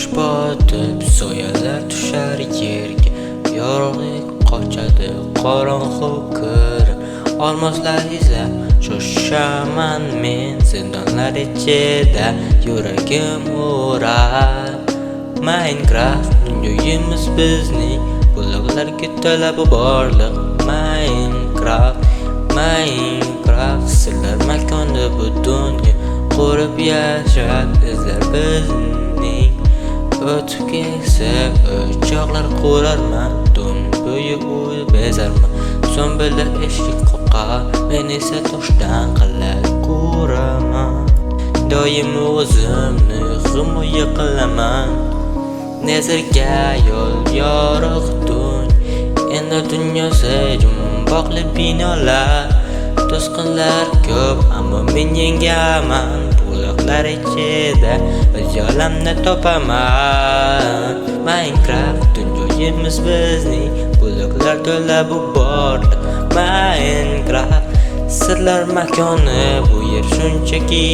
Quyosh botib soyalar tushar yerga, yorug'lik qochadi qorong'u kirib. Olmoslar izlab shoshaman men, zindonlar ichida yuragim urab. Minecraft dunyoyimiz bizning, buloqlarga to'la bu borliq. Minecraft sirlar makoni bu dunyo, qurib yashab izlar bizning. O'tib kelsa o'choqlar qurarman, tun bo'yi uy bezarman. So'ng bila eshik qoqar, men esa toshdan qal'a quraman. Doim o'zimni himoya qilaman, nazarga yo'l yorug' tun. Endi dunyosi jumboqli binolar, to'sqinlar ko'p ammo men yengaman. Buloqlar ichida o'z yo'limni topaman. Minecraft dunyoyimiz bizning, buloqlar to'la bu borliq. Minecraft sirlar makoni, bu yer shunchaki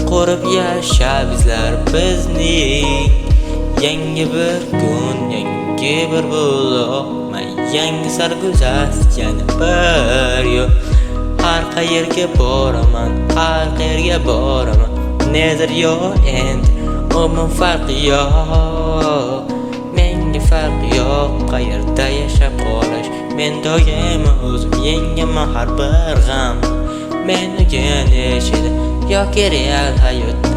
qurib yashab izlar bizning. Yangi bir kun, yangi bir buloq, yangi sarguzasht, yana bir yo'l. Har qayerga boraman, har qayerga boraman. Nedir yo endi, umuman farqi yo'q. Menga farqi yo'q, qayerda yashab qolish. Men doimo o'zim yengaman har bir g'am. Men o'rganishida yoki real hayotda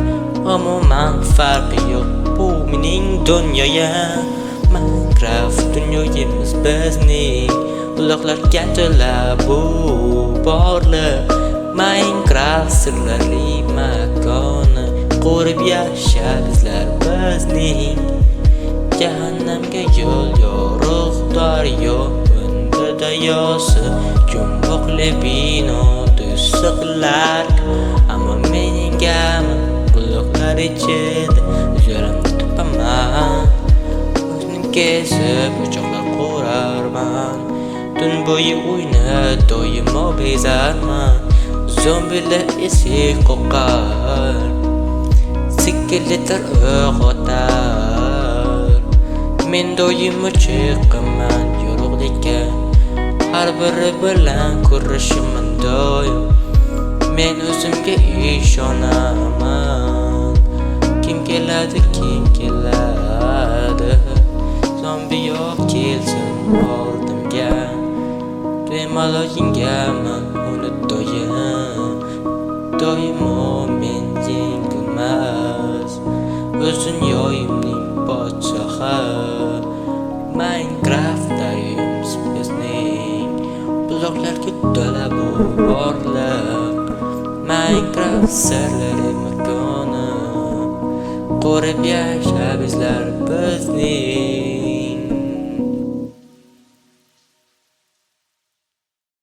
umuman farqi yo'q. Bu mening dunyoyim. Minecraft dunyoyimiz bizning, buloqlarga to'la bu borliq. Minecraft sirlarli makoni, qurib yashab izlar bizning. Jahannamga yo'l yorug' daryo, unda daryosi jumboqli bino, to'siqlar. Ammo men yengaman, buloqlar ichida yo'limni topaman. Kesib o'choqlar qurarman, tun bo'yi uyni doimo bezarman. Zombilar eshik qoqar, skeletlar o'q otar. Men doimo chiqaman yorug'likka, har biri bilan kurashaman doim. Men o'zimga ishonaman, kim keladi, kim keladi. Zombi yo'q kelsin oldimga, bemalol yengaman uni doimo men yengilmas. O'z dunyoyimning podshohi, Minecraft daryomiz bizning, buloqlarga to'la bu borliq. Minecraft sirlari makoni, qurib yashab izlar bizning.